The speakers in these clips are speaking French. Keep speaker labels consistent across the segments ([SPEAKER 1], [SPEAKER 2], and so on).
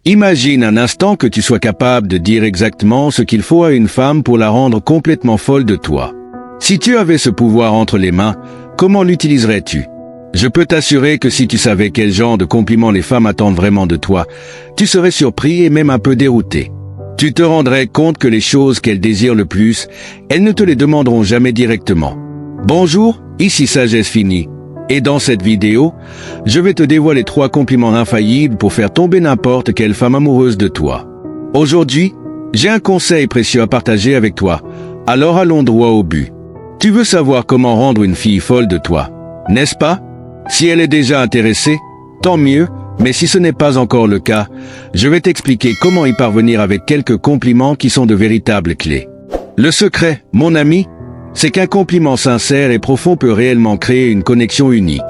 [SPEAKER 1] Imagine un instant que tu sois capable de dire exactement ce qu'il faut à une femme pour la rendre complètement folle de toi. Si tu avais ce pouvoir entre les mains, comment l'utiliserais-tu? Je peux t'assurer que si tu savais quel genre de compliments les femmes attendent vraiment de toi, tu serais surpris et même un peu dérouté. Tu te rendrais compte que les choses qu'elles désirent le plus, elles ne te les demanderont jamais directement. Bonjour, ici Sagesse Finie. Et dans cette vidéo, je vais te dévoiler 3 compliments infaillibles pour faire tomber n'importe quelle femme amoureuse de toi. Aujourd'hui, j'ai un conseil précieux à partager avec toi. Alors allons droit au but. Tu veux savoir comment rendre une fille folle de toi, n'est-ce pas? Si elle est déjà intéressée, tant mieux, mais si ce n'est pas encore le cas, je vais t'expliquer comment y parvenir avec quelques compliments qui sont de véritables clés. Le secret, mon ami, c'est qu'un compliment sincère et profond peut réellement créer une connexion unique.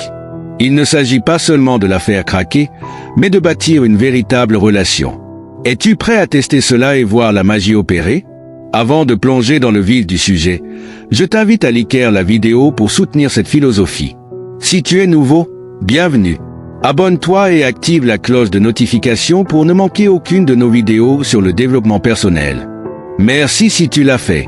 [SPEAKER 1] Il ne s'agit pas seulement de la faire craquer, mais de bâtir une véritable relation. Es-tu prêt à tester cela et voir la magie opérer? Avant de plonger dans le vif du sujet, je t'invite à liker la vidéo pour soutenir cette philosophie. Si tu es nouveau, bienvenue. Abonne-toi et active la cloche de notification pour ne manquer aucune de nos vidéos sur le développement personnel. Merci si tu l'as fait.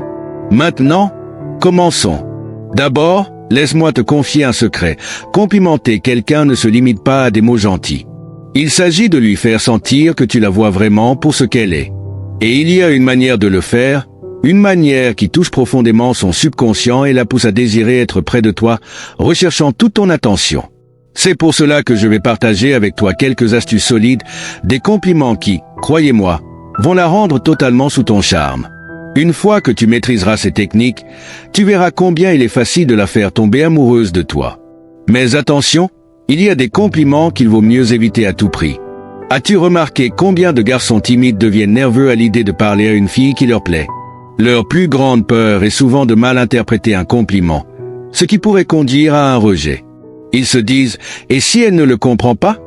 [SPEAKER 1] Maintenant, commençons. D'abord, laisse-moi te confier un secret. Complimenter quelqu'un ne se limite pas à des mots gentils. Il s'agit de lui faire sentir que tu la vois vraiment pour ce qu'elle est. Et il y a une manière de le faire, une manière qui touche profondément son subconscient et la pousse à désirer être près de toi, recherchant toute ton attention. C'est pour cela que je vais partager avec toi quelques astuces solides, des compliments qui, croyez-moi, vont la rendre totalement sous ton charme. Une fois que tu maîtriseras ces techniques, tu verras combien il est facile de la faire tomber amoureuse de toi. Mais attention, il y a des compliments qu'il vaut mieux éviter à tout prix. As-tu remarqué combien de garçons timides deviennent nerveux à l'idée de parler à une fille qui leur plaît? Leur plus grande peur est souvent de mal interpréter un compliment, ce qui pourrait conduire à un rejet. Ils se disent « et si elle ne le comprend pas ?»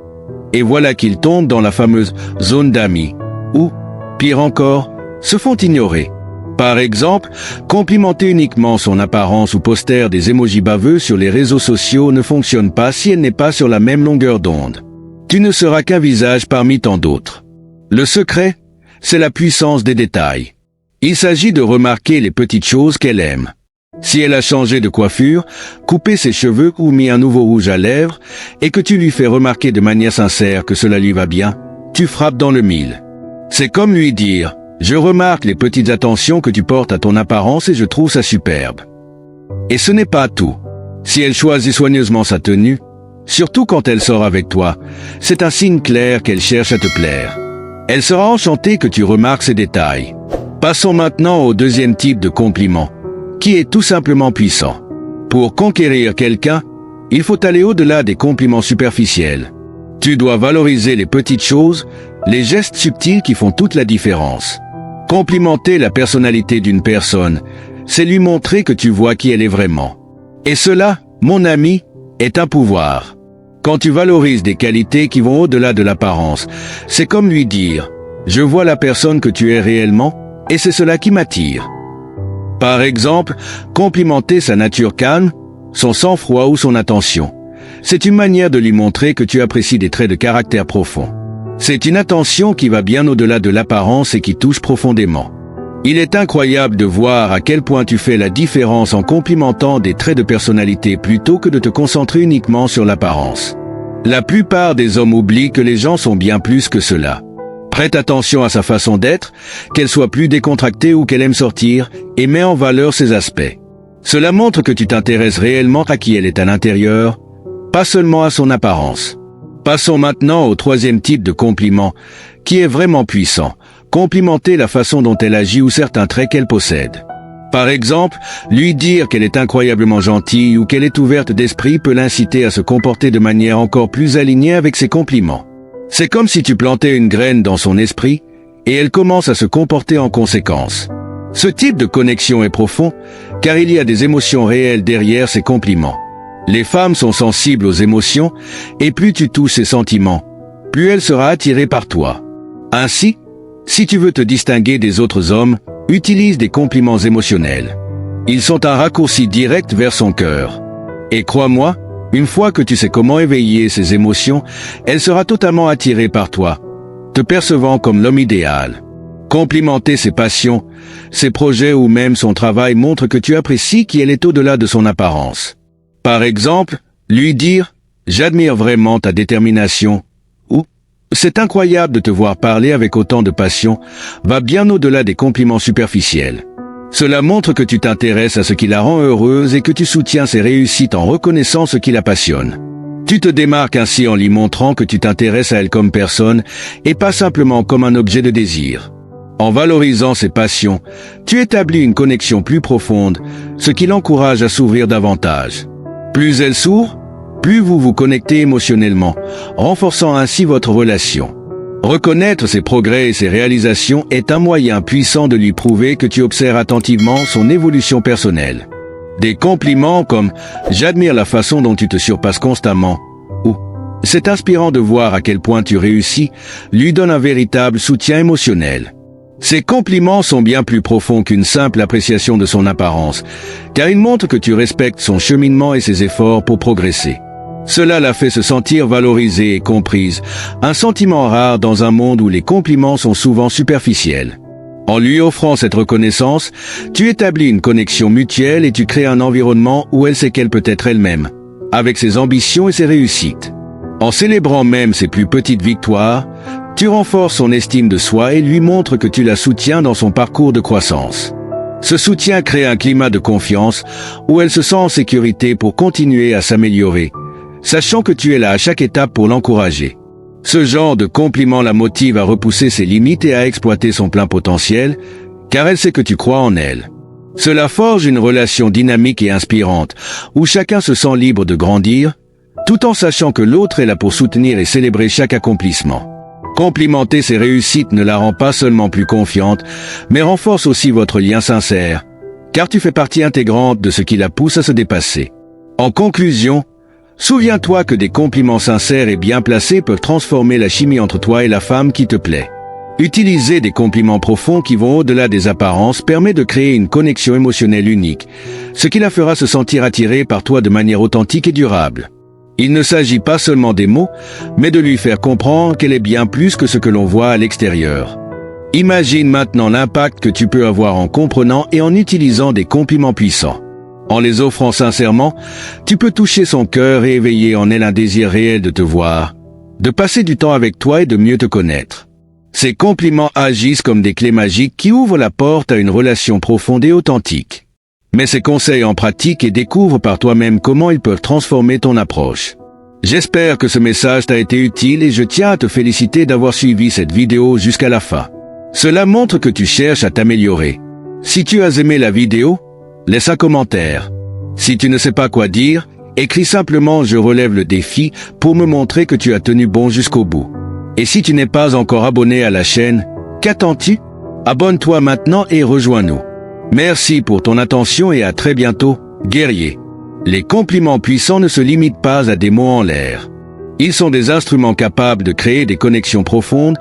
[SPEAKER 1] Et voilà qu'ils tombent dans la fameuse zone d'amis, ou, pire encore, se font ignorer. Par exemple, complimenter uniquement son apparence ou poster des émojis baveux sur les réseaux sociaux ne fonctionne pas si elle n'est pas sur la même longueur d'onde. Tu ne seras qu'un visage parmi tant d'autres. Le secret, c'est la puissance des détails. Il s'agit de remarquer les petites choses qu'elle aime. Si elle a changé de coiffure, coupé ses cheveux ou mis un nouveau rouge à lèvres, et que tu lui fais remarquer de manière sincère que cela lui va bien, tu frappes dans le mille. C'est comme lui dire « Je remarque les petites attentions que tu portes à ton apparence et je trouve ça superbe. » Et ce n'est pas tout. Si elle choisit soigneusement sa tenue, surtout quand elle sort avec toi, c'est un signe clair qu'elle cherche à te plaire. Elle sera enchantée que tu remarques ces détails. Passons maintenant au deuxième type de compliment, qui est tout simplement puissant. Pour conquérir quelqu'un, il faut aller au-delà des compliments superficiels. Tu dois valoriser les petites choses, les gestes subtils qui font toute la différence. Complimenter la personnalité d'une personne, c'est lui montrer que tu vois qui elle est vraiment. Et cela, mon ami, est un pouvoir. Quand tu valorises des qualités qui vont au-delà de l'apparence, c'est comme lui dire « Je vois la personne que tu es réellement, et c'est cela qui m'attire. » Par exemple, complimenter sa nature calme, son sang-froid ou son attention. C'est une manière de lui montrer que tu apprécies des traits de caractère profonds. C'est une attention qui va bien au-delà de l'apparence et qui touche profondément. Il est incroyable de voir à quel point tu fais la différence en complimentant des traits de personnalité plutôt que de te concentrer uniquement sur l'apparence. La plupart des hommes oublient que les gens sont bien plus que cela. Prête attention à sa façon d'être, qu'elle soit plus décontractée ou qu'elle aime sortir, et mets en valeur ses aspects. Cela montre que tu t'intéresses réellement à qui elle est à l'intérieur, pas seulement à son apparence. Passons maintenant au troisième type de compliment, qui est vraiment puissant. Complimenter la façon dont elle agit ou certains traits qu'elle possède. Par exemple, lui dire qu'elle est incroyablement gentille ou qu'elle est ouverte d'esprit peut l'inciter à se comporter de manière encore plus alignée avec ses compliments. C'est comme si tu plantais une graine dans son esprit, et elle commence à se comporter en conséquence. Ce type de connexion est profond, car il y a des émotions réelles derrière ces compliments. Les femmes sont sensibles aux émotions, et plus tu touches ses sentiments, plus elle sera attirée par toi. Ainsi, si tu veux te distinguer des autres hommes, utilise des compliments émotionnels. Ils sont un raccourci direct vers son cœur. Et crois-moi, une fois que tu sais comment éveiller ses émotions, elle sera totalement attirée par toi. te percevant comme l'homme idéal. Complimenter ses passions, ses projets ou même son travail montre que tu apprécies qu'elle est au-delà de son apparence. Par exemple, lui dire « J'admire vraiment ta détermination » ou « C'est incroyable de te voir parler avec autant de passion » va bien au-delà des compliments superficiels. Cela montre que tu t'intéresses à ce qui la rend heureuse et que tu soutiens ses réussites en reconnaissant ce qui la passionne. Tu te démarques ainsi en lui montrant que tu t'intéresses à elle comme personne et pas simplement comme un objet de désir. En valorisant ses passions, tu établis une connexion plus profonde, ce qui l'encourage à s'ouvrir davantage. Plus elle s'ouvre, plus vous vous connectez émotionnellement, renforçant ainsi votre relation. Reconnaître ses progrès et ses réalisations est un moyen puissant de lui prouver que tu observes attentivement son évolution personnelle. Des compliments comme « J'admire la façon dont tu te surpasses constamment » ou « C'est inspirant de voir à quel point tu réussis » lui donnent un véritable soutien émotionnel. Ces compliments sont bien plus profonds qu'une simple appréciation de son apparence, car ils montrent que tu respectes son cheminement et ses efforts pour progresser. Cela la fait se sentir valorisée et comprise, un sentiment rare dans un monde où les compliments sont souvent superficiels. En lui offrant cette reconnaissance, tu établis une connexion mutuelle et tu crées un environnement où elle sait qu'elle peut être elle-même, avec ses ambitions et ses réussites. En célébrant même ses plus petites victoires, tu renforces son estime de soi et lui montres que tu la soutiens dans son parcours de croissance. Ce soutien crée un climat de confiance où elle se sent en sécurité pour continuer à s'améliorer, sachant que tu es là à chaque étape pour l'encourager. Ce genre de compliment la motive à repousser ses limites et à exploiter son plein potentiel, car elle sait que tu crois en elle. Cela forge une relation dynamique et inspirante, où chacun se sent libre de grandir, tout en sachant que l'autre est là pour soutenir et célébrer chaque accomplissement. Complimenter ses réussites ne la rend pas seulement plus confiante, mais renforce aussi votre lien sincère, car tu fais partie intégrante de ce qui la pousse à se dépasser. En conclusion, souviens-toi que des compliments sincères et bien placés peuvent transformer la chimie entre toi et la femme qui te plaît. Utiliser des compliments profonds qui vont au-delà des apparences permet de créer une connexion émotionnelle unique, ce qui la fera se sentir attirée par toi de manière authentique et durable. Il ne s'agit pas seulement des mots, mais de lui faire comprendre qu'elle est bien plus que ce que l'on voit à l'extérieur. Imagine maintenant l'impact que tu peux avoir en comprenant et en utilisant des compliments puissants. En les offrant sincèrement, tu peux toucher son cœur et éveiller en elle un désir réel de te voir, de passer du temps avec toi et de mieux te connaître. Ces compliments agissent comme des clés magiques qui ouvrent la porte à une relation profonde et authentique. Mets ces conseils en pratique et découvre par toi-même comment ils peuvent transformer ton approche. J'espère que ce message t'a été utile et je tiens à te féliciter d'avoir suivi cette vidéo jusqu'à la fin. Cela montre que tu cherches à t'améliorer. Si tu as aimé la vidéo, laisse un commentaire. Si tu ne sais pas quoi dire, écris simplement « Je relève le défi » pour me montrer que tu as tenu bon jusqu'au bout. Et si tu n'es pas encore abonné à la chaîne, qu'attends-tu? Abonne-toi maintenant et rejoins-nous. Merci pour ton attention et à très bientôt, guerrier. Les compliments puissants ne se limitent pas à des mots en l'air. Ils sont des instruments capables de créer des connexions profondes,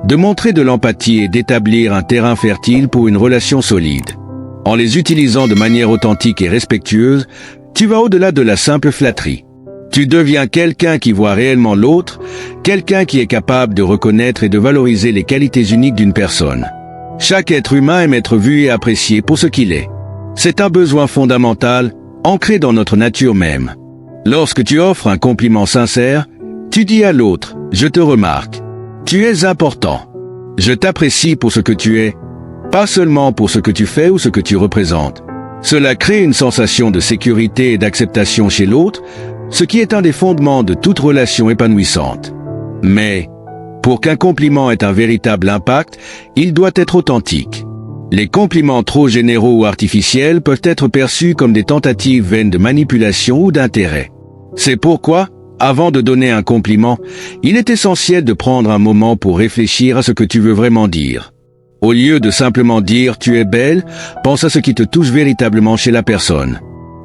[SPEAKER 1] de montrer de l'empathie et d'établir un terrain fertile pour une relation solide. En les utilisant de manière authentique et respectueuse, tu vas au-delà de la simple flatterie. Tu deviens quelqu'un qui voit réellement l'autre, quelqu'un qui est capable de reconnaître et de valoriser les qualités uniques d'une personne. Chaque être humain aime être vu et apprécié pour ce qu'il est. C'est un besoin fondamental, ancré dans notre nature même. Lorsque tu offres un compliment sincère, tu dis à l'autre « Je te remarque ». Tu es important. Je t'apprécie pour ce que tu es, pas seulement pour ce que tu fais ou ce que tu représentes. Cela crée une sensation de sécurité et d'acceptation chez l'autre, ce qui est un des fondements de toute relation épanouissante. Mais, pour qu'un compliment ait un véritable impact, il doit être authentique. Les compliments trop généraux ou artificiels peuvent être perçus comme des tentatives vaines de manipulation ou d'intérêt. C'est pourquoi, avant de donner un compliment, il est essentiel de prendre un moment pour réfléchir à ce que tu veux vraiment dire. Au lieu de simplement dire « tu es belle », pense à ce qui te touche véritablement chez la personne.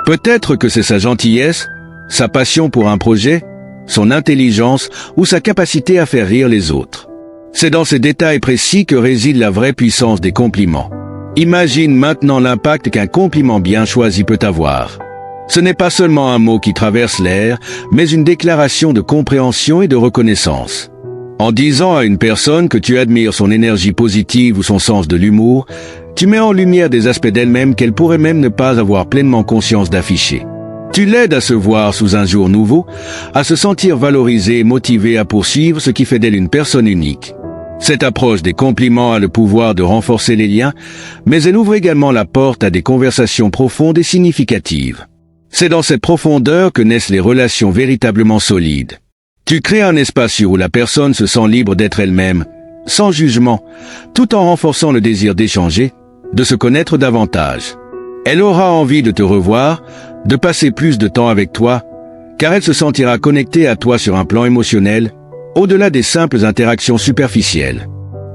[SPEAKER 1] Peut-être que c'est sa gentillesse, sa passion pour un projet, son intelligence ou sa capacité à faire rire les autres. C'est dans ces détails précis que réside la vraie puissance des compliments. Imagine maintenant l'impact qu'un compliment bien choisi peut avoir. Ce n'est pas seulement un mot qui traverse l'air, mais une déclaration de compréhension et de reconnaissance. En disant à une personne que tu admires son énergie positive ou son sens de l'humour, tu mets en lumière des aspects d'elle-même qu'elle pourrait même ne pas avoir pleinement conscience d'afficher. Tu l'aides à se voir sous un jour nouveau, à se sentir valorisée et motivée à poursuivre ce qui fait d'elle une personne unique. Cette approche des compliments a le pouvoir de renforcer les liens, mais elle ouvre également la porte à des conversations profondes et significatives. C'est dans cette profondeur que naissent les relations véritablement solides. Tu crées un espace où la personne se sent libre d'être elle-même, sans jugement, tout en renforçant le désir d'échanger, de se connaître davantage. Elle aura envie de te revoir, de passer plus de temps avec toi, car elle se sentira connectée à toi sur un plan émotionnel, au-delà des simples interactions superficielles.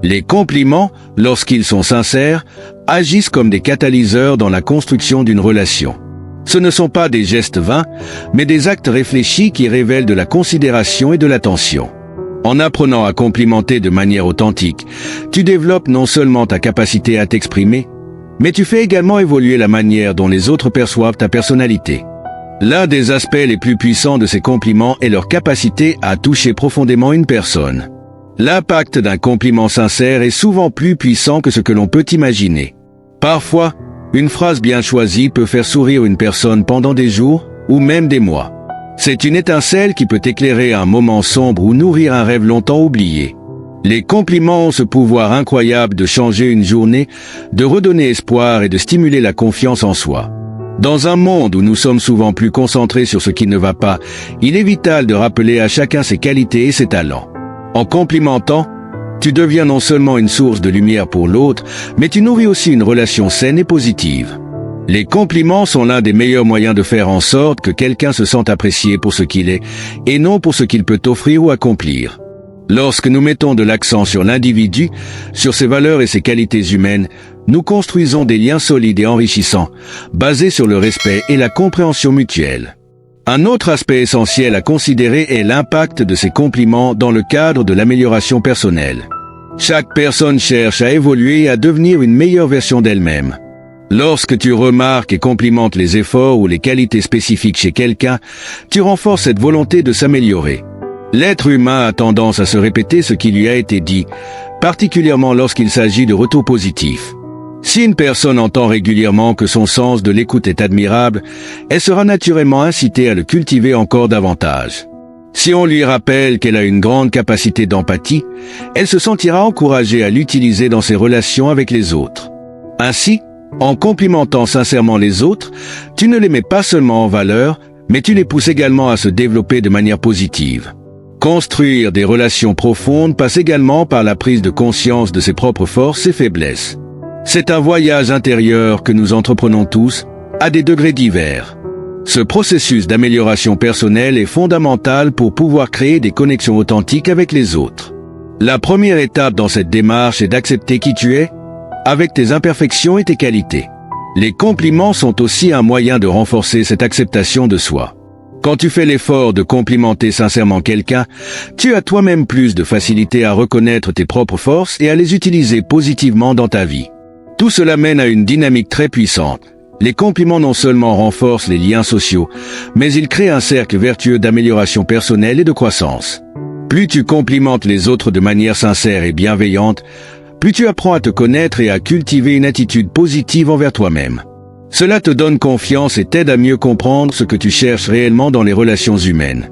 [SPEAKER 1] Les compliments, lorsqu'ils sont sincères, agissent comme des catalyseurs dans la construction d'une relation. Ce ne sont pas des gestes vains, mais des actes réfléchis qui révèlent de la considération et de l'attention. En apprenant à complimenter de manière authentique, tu développes non seulement ta capacité à t'exprimer, mais tu fais également évoluer la manière dont les autres perçoivent ta personnalité. L'un des aspects les plus puissants de ces compliments est leur capacité à toucher profondément une personne. L'impact d'un compliment sincère est souvent plus puissant que ce que l'on peut imaginer. Parfois, une phrase bien choisie peut faire sourire une personne pendant des jours ou même des mois. C'est une étincelle qui peut éclairer un moment sombre ou nourrir un rêve longtemps oublié. Les compliments ont ce pouvoir incroyable de changer une journée, de redonner espoir et de stimuler la confiance en soi. Dans un monde où nous sommes souvent plus concentrés sur ce qui ne va pas, il est vital de rappeler à chacun ses qualités et ses talents. En complimentant, tu deviens non seulement une source de lumière pour l'autre, mais tu nourris aussi une relation saine et positive. Les compliments sont l'un des meilleurs moyens de faire en sorte que quelqu'un se sente apprécié pour ce qu'il est, et non pour ce qu'il peut offrir ou accomplir. Lorsque nous mettons de l'accent sur l'individu, sur ses valeurs et ses qualités humaines, nous construisons des liens solides et enrichissants, basés sur le respect et la compréhension mutuelle. Un autre aspect essentiel à considérer est l'impact de ces compliments dans le cadre de l'amélioration personnelle. Chaque personne cherche à évoluer et à devenir une meilleure version d'elle-même. Lorsque tu remarques et complimentes les efforts ou les qualités spécifiques chez quelqu'un, tu renforces cette volonté de s'améliorer. L'être humain a tendance à se répéter ce qui lui a été dit, particulièrement lorsqu'il s'agit de retours positifs. Si une personne entend régulièrement que son sens de l'écoute est admirable, elle sera naturellement incitée à le cultiver encore davantage. Si on lui rappelle qu'elle a une grande capacité d'empathie, elle se sentira encouragée à l'utiliser dans ses relations avec les autres. Ainsi, en complimentant sincèrement les autres, tu ne les mets pas seulement en valeur, mais tu les pousses également à se développer de manière positive. Construire des relations profondes passe également par la prise de conscience de ses propres forces et faiblesses. C'est un voyage intérieur que nous entreprenons tous, à des degrés divers. Ce processus d'amélioration personnelle est fondamental pour pouvoir créer des connexions authentiques avec les autres. La première étape dans cette démarche est d'accepter qui tu es, avec tes imperfections et tes qualités. Les compliments sont aussi un moyen de renforcer cette acceptation de soi. Quand tu fais l'effort de complimenter sincèrement quelqu'un, tu as toi-même plus de facilité à reconnaître tes propres forces et à les utiliser positivement dans ta vie. Tout cela mène à une dynamique très puissante. Les compliments non seulement renforcent les liens sociaux, mais ils créent un cercle vertueux d'amélioration personnelle et de croissance. Plus tu complimentes les autres de manière sincère et bienveillante, plus tu apprends à te connaître et à cultiver une attitude positive envers toi-même. Cela te donne confiance et t'aide à mieux comprendre ce que tu cherches réellement dans les relations humaines.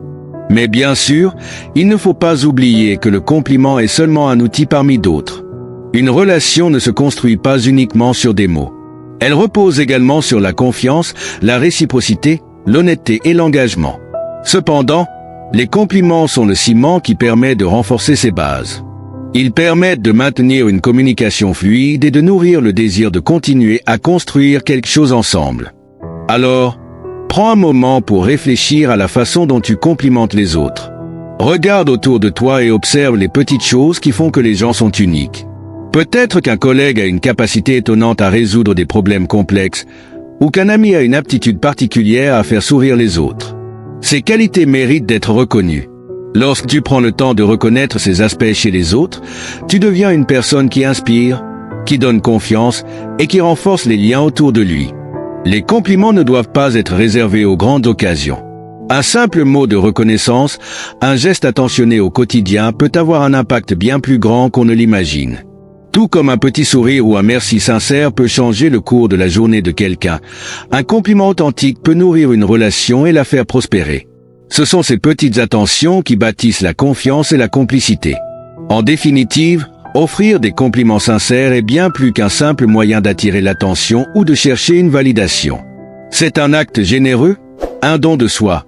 [SPEAKER 1] Mais bien sûr, il ne faut pas oublier que le compliment est seulement un outil parmi d'autres. Une relation ne se construit pas uniquement sur des mots. Elle repose également sur la confiance, la réciprocité, l'honnêteté et l'engagement. Cependant, les compliments sont le ciment qui permet de renforcer ces bases. Ils permettent de maintenir une communication fluide et de nourrir le désir de continuer à construire quelque chose ensemble. Alors, prends un moment pour réfléchir à la façon dont tu complimentes les autres. Regarde autour de toi et observe les petites choses qui font que les gens sont uniques. Peut-être qu'un collègue a une capacité étonnante à résoudre des problèmes complexes, ou qu'un ami a une aptitude particulière à faire sourire les autres. Ces qualités méritent d'être reconnues. Lorsque tu prends le temps de reconnaître ces aspects chez les autres, tu deviens une personne qui inspire, qui donne confiance et qui renforce les liens autour de lui. Les compliments ne doivent pas être réservés aux grandes occasions. Un simple mot de reconnaissance, un geste attentionné au quotidien peut avoir un impact bien plus grand qu'on ne l'imagine. Tout comme un petit sourire ou un merci sincère peut changer le cours de la journée de quelqu'un, un compliment authentique peut nourrir une relation et la faire prospérer. Ce sont ces petites attentions qui bâtissent la confiance et la complicité. En définitive, offrir des compliments sincères est bien plus qu'un simple moyen d'attirer l'attention ou de chercher une validation. C'est un acte généreux, un don de soi,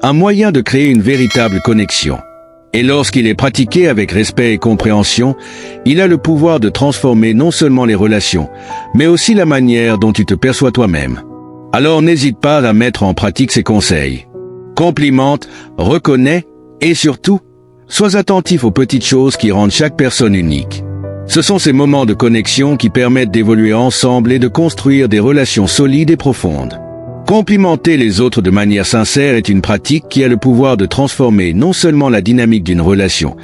[SPEAKER 1] un moyen de créer une véritable connexion. Et lorsqu'il est pratiqué avec respect et compréhension, il a le pouvoir de transformer non seulement les relations, mais aussi la manière dont tu te perçois toi-même. Alors n'hésite pas à mettre en pratique ces conseils. Complimente, reconnais et surtout, sois attentif aux petites choses qui rendent chaque personne unique. Ce sont ces moments de connexion qui permettent d'évoluer ensemble et de construire des relations solides et profondes. Complimenter les autres de manière sincère est une pratique qui a le pouvoir de transformer non seulement la dynamique d'une relation,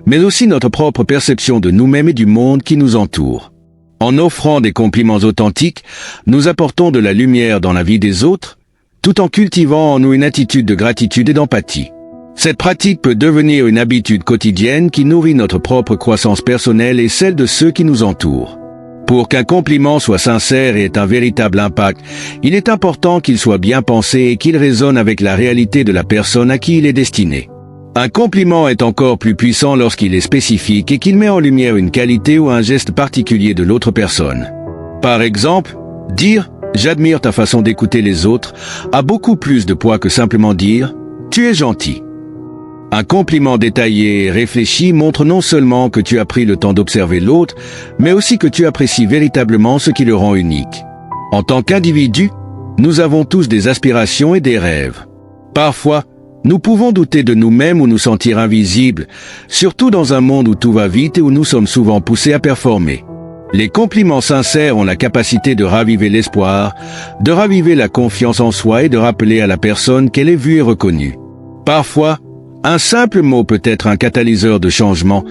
[SPEAKER 1] mais aussi notre propre perception de nous-mêmes et du monde qui nous entoure. En offrant des compliments authentiques, nous apportons de la lumière dans la vie des autres, tout en cultivant en nous une attitude de gratitude et d'empathie. Cette pratique peut devenir une habitude quotidienne qui nourrit notre propre croissance personnelle et celle de ceux qui nous entourent. Pour qu'un compliment soit sincère et ait un véritable impact, il est important qu'il soit bien pensé et qu'il résonne avec la réalité de la personne à qui il est destiné. Un compliment est encore plus puissant lorsqu'il est spécifique et qu'il met en lumière une qualité ou un geste particulier de l'autre personne. Par exemple, dire « j'admire ta façon d'écouter les autres » a beaucoup plus de poids que simplement dire « tu es gentil ». Un compliment détaillé et réfléchi montre non seulement que tu as pris le temps d'observer l'autre, mais aussi que tu apprécies véritablement ce qui le rend unique. En tant qu'individu, nous avons tous des aspirations et des rêves. Parfois, nous pouvons douter de nous-mêmes ou nous sentir invisibles, surtout dans un monde où tout va vite et où nous sommes souvent poussés à performer. Les compliments sincères ont la capacité de raviver l'espoir, de raviver la confiance en soi et de rappeler à la personne qu'elle est vue et reconnue. Parfois, un simple mot peut être un catalyseur de changement,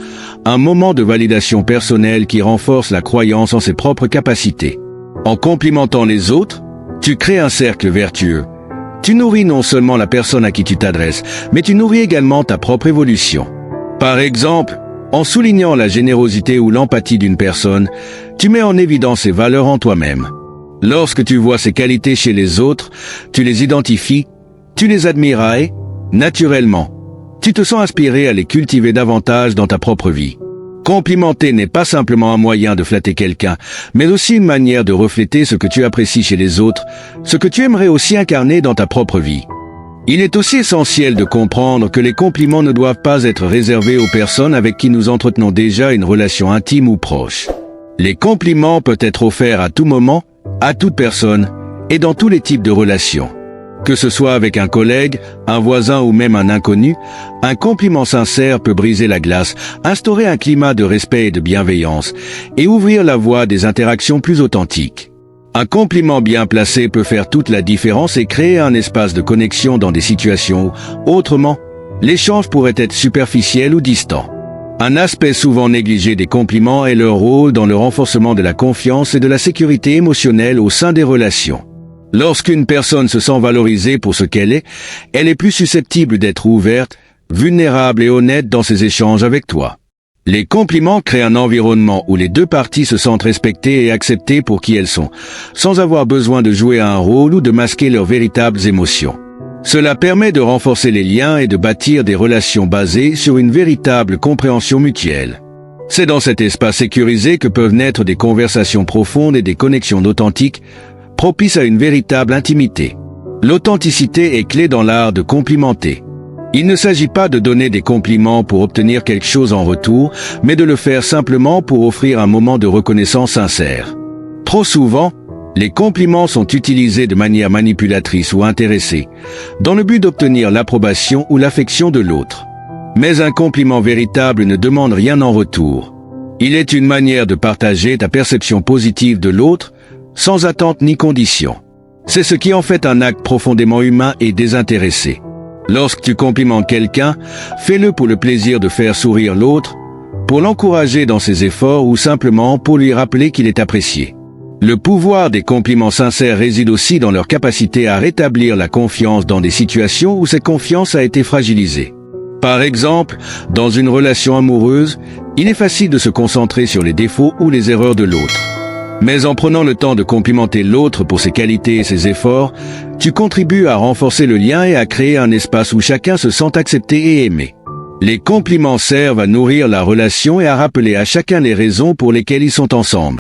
[SPEAKER 1] un moment de validation personnelle qui renforce la croyance en ses propres capacités. En complimentant les autres, tu crées un cercle vertueux. Tu nourris non seulement la personne à qui tu t'adresses, mais tu nourris également ta propre évolution. Par exemple, en soulignant la générosité ou l'empathie d'une personne, tu mets en évidence ses valeurs en toi-même. Lorsque tu vois ces qualités chez les autres, tu les identifies, tu les admires et, naturellement, tu te sens inspiré à les cultiver davantage dans ta propre vie. Complimenter n'est pas simplement un moyen de flatter quelqu'un, mais aussi une manière de refléter ce que tu apprécies chez les autres, ce que tu aimerais aussi incarner dans ta propre vie. Il est aussi essentiel de comprendre que les compliments ne doivent pas être réservés aux personnes avec qui nous entretenons déjà une relation intime ou proche. Les compliments peuvent être offerts à tout moment, à toute personne, et dans tous les types de relations. Que ce soit avec un collègue, un voisin ou même un inconnu, un compliment sincère peut briser la glace, instaurer un climat de respect et de bienveillance, et ouvrir la voie à des interactions plus authentiques. Un compliment bien placé peut faire toute la différence et créer un espace de connexion dans des situations où, autrement, l'échange pourrait être superficiel ou distant. Un aspect souvent négligé des compliments est leur rôle dans le renforcement de la confiance et de la sécurité émotionnelle au sein des relations. Lorsqu'une personne se sent valorisée pour ce qu'elle est plus susceptible d'être ouverte, vulnérable et honnête dans ses échanges avec toi. Les compliments créent un environnement où les deux parties se sentent respectées et acceptées pour qui elles sont, sans avoir besoin de jouer un rôle ou de masquer leurs véritables émotions. Cela permet de renforcer les liens et de bâtir des relations basées sur une véritable compréhension mutuelle. C'est dans cet espace sécurisé que peuvent naître des conversations profondes et des connexions authentiques, propice à une véritable intimité. L'authenticité est clé dans l'art de complimenter. Il ne s'agit pas de donner des compliments pour obtenir quelque chose en retour, mais de le faire simplement pour offrir un moment de reconnaissance sincère. Trop souvent, les compliments sont utilisés de manière manipulatrice ou intéressée, dans le but d'obtenir l'approbation ou l'affection de l'autre. Mais un compliment véritable ne demande rien en retour. Il est une manière de partager ta perception positive de l'autre, sans attente ni condition. C'est ce qui en fait un acte profondément humain et désintéressé. Lorsque tu complimentes quelqu'un, fais-le pour le plaisir de faire sourire l'autre, pour l'encourager dans ses efforts ou simplement pour lui rappeler qu'il est apprécié. Le pouvoir des compliments sincères réside aussi dans leur capacité à rétablir la confiance dans des situations où cette confiance a été fragilisée. Par exemple, dans une relation amoureuse, il est facile de se concentrer sur les défauts ou les erreurs de l'autre. Mais en prenant le temps de complimenter l'autre pour ses qualités et ses efforts, tu contribues à renforcer le lien et à créer un espace où chacun se sent accepté et aimé. Les compliments servent à nourrir la relation et à rappeler à chacun les raisons pour lesquelles ils sont ensemble.